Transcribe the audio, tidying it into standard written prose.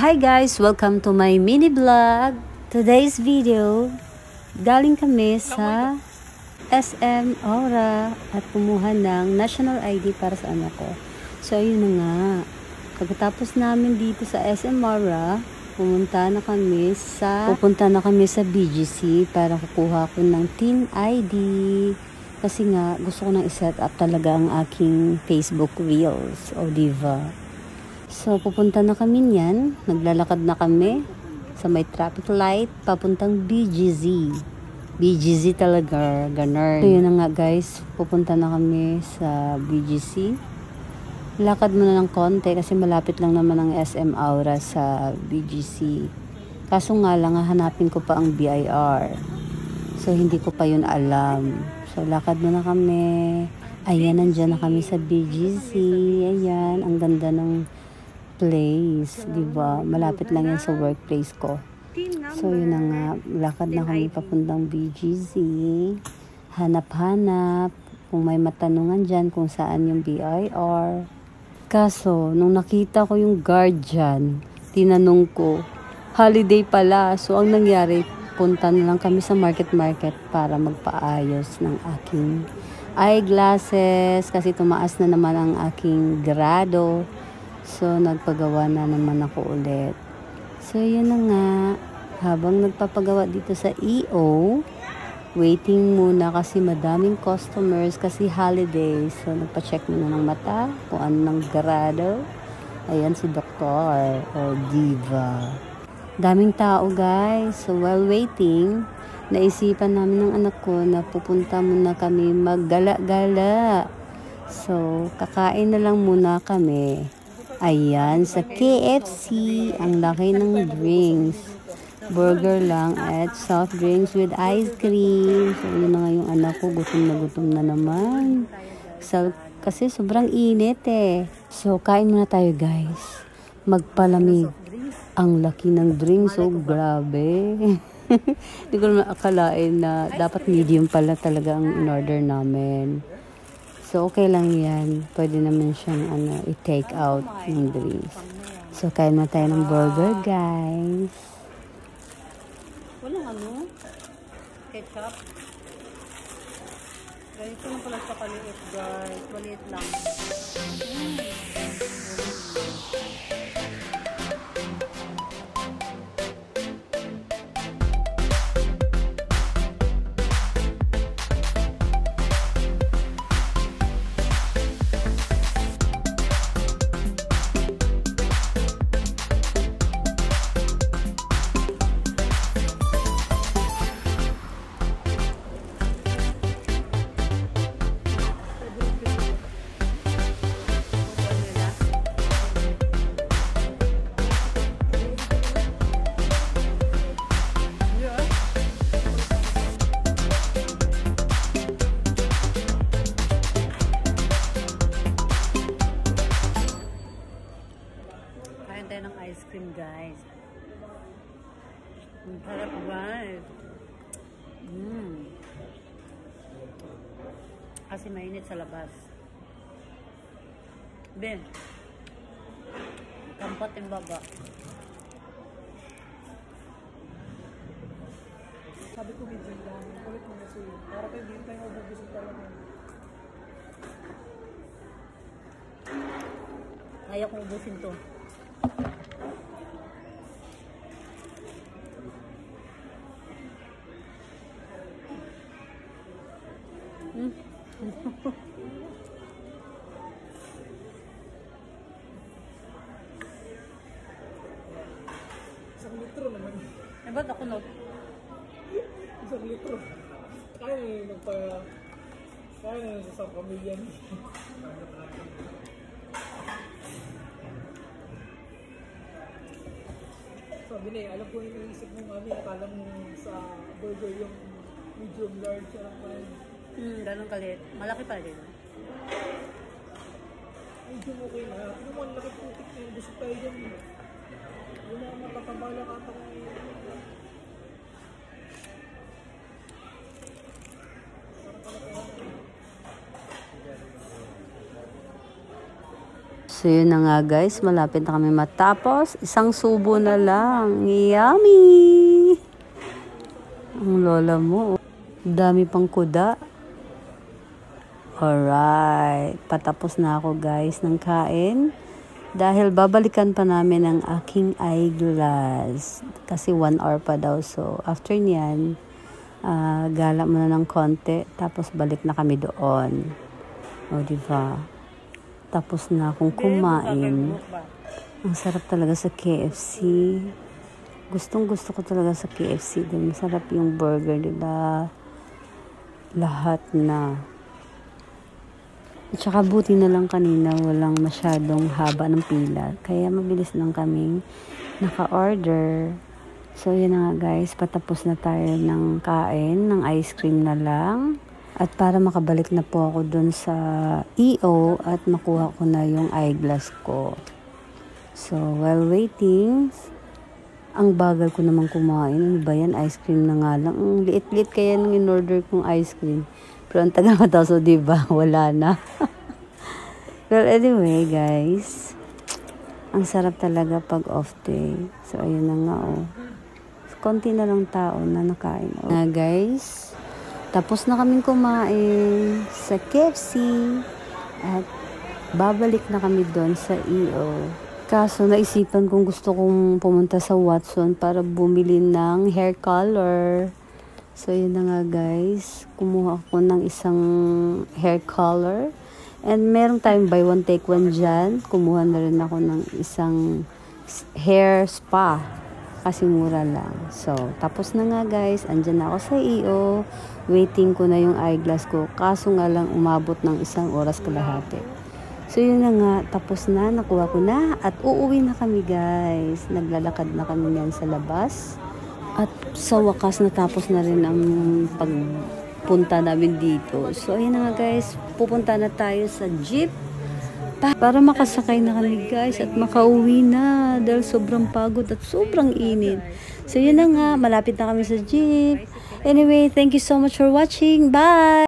Hi guys! Welcome to my mini vlog. Today's video, galing kami sa SM Aura at kumuha ng national ID para sa anak ko. So ayun na nga, pagkatapos namin dito sa SM Aura, pupunta na kami sa BGC para kukuha ko ng teen ID. Kasi nga, gusto ko nang iset up talaga ang aking Facebook Reels, o diba? So, pupunta na kami niyan. Naglalakad na kami sa may traffic light, papuntang BGC. BGC talaga, ganun. So, yun na nga guys, pupunta na kami sa BGC. Lakad muna ng konti kasi malapit lang naman ang SM Aura sa BGC. Kaso nga lang, hanapin ko pa ang BIR. So, hindi ko pa yun alam. So, lakad muna kami. Ayan, nandyan na kami sa BGC. Ayan, ang ganda ng place, diba? Malapit lang yan sa workplace ko. So, yun na nga. Lakad na kami papuntang BGC. Hanap-hanap. Kung may matanungan dyan kung saan yung BIR. Kaso, nung nakita ko yung guard dyan, tinanong ko, holiday pala. So, ang nangyari, punta na lang kami sa market para magpaayos ng aking eyeglasses kasi tumaas na naman ang aking grado. So, nagpagawa na naman ako ulit. So, yun na nga. Habang nagpapagawa dito sa EO, waiting muna kasi madaming customers kasi holiday. So, nagpa-check muna ng mata kung ano ng grado. Ayan si Doktor o Diva. Daming tao guys. So while waiting, naisipan namin ng anak ko na pupunta muna kami maggala-gala. So kakain na lang muna kami. Ayan, sa KFC, ang laki ng drinks. Burger lang at soft drinks with ice cream. So yun na nga yung anak ko, gutom na naman. So, kasi sobrang init eh. So kain muna tayo guys. Magpalamig. Ang laki ng drinks, so grabe. Hindi ko naman akalain na dapat medium pala talaga ang in-order namin. So, okay lang yan. Pwede naman siyang i-take out yung drinks. So, kain na tayo ng burger, guys. Walang ketchup. Ganito na pala sa kaliit, guys. Maliit lang. Ng ice cream guys. Ang sarap guys. Kasi mainit sa labas. Ben, kampat yung baba. Sabi ko video lang, ulit mo na siya. Para kayo din tayo mabubusog talaga. Kaya kong ubusin to. Isang litro naman. Eh, ba't ako no? Isang litro. Kaya na yung sa pamilya niya. Sabi na alam ko yung naisip mo mami, akala mo sa burger yung medium large siya lang pa. Ganun kalit. Malaki pa rin. Medium okay na. Pero mo, laki putik na yung gusto tayo dyan. Yung mga matatabala ka ata kung So yun na nga guys, malapit na kami matapos. Isang subo na lang. Yummy! Ang lola mo. Dami pang kuda. Alright. Patapos na ako guys ng kain. Dahil babalikan pa namin ang aking eyeglass. Kasi 1 hour pa daw. So after nyan, gala muna ng konti. Tapos balik na kami doon. O diba? Tapos na akong kumain. Ang sarap talaga sa KFC. Gustong gusto ko talaga sa KFC. Masarap yung burger nila. Lahat na. At saka buti na lang kanina walang masyadong haba ng pila. Kaya mabilis lang kaming naka-order. So yun na nga guys, patapos na tayo ng kain, ng ice cream na lang. At para makabalik na po ako dun sa EO at makuha ko na yung eyeglass ko. So while waiting, ang bagal ko naman kumain. Ano ba yan? Ice cream na nga lang. Ang liit-liit kaya nung in-order kong ice cream. Pero ang tagal mataw, so diba? Wala na. Well, anyway, guys. Ang sarap talaga pag off day. So, ayun na nga, oh. Konti na lang tao na nakain. Oh. Na, guys. Tapos na kaming kumain sa KFC. At babalik na kami doon sa EO. Kaso, naisipan kong gusto kong pumunta sa Watson para bumili ng hair color. So, yun na nga guys. Kumuha ako ng isang hair color. And meron tayong buy one take one dyan. Kumuha na rin ako ng isang hair spa. Kasi mura lang. So, tapos na nga guys. Andyan na ako sa EO. Waiting ko na yung eyeglass ko. Kaso nga lang umabot ng 1 oras kalahati. So, yun na nga. Tapos na. Nakuha ko na. At uuwi na kami guys. Naglalakad na kami yan sa labas. At sa wakas, natapos na rin ang pagpunta namin dito. So, ayun na nga guys, pupunta na tayo sa jeep para makasakay na kami guys at makauwi na dahil sobrang pagod at sobrang init. So, yun na nga, malapit na kami sa jeep. Anyway, thank you so much for watching. Bye!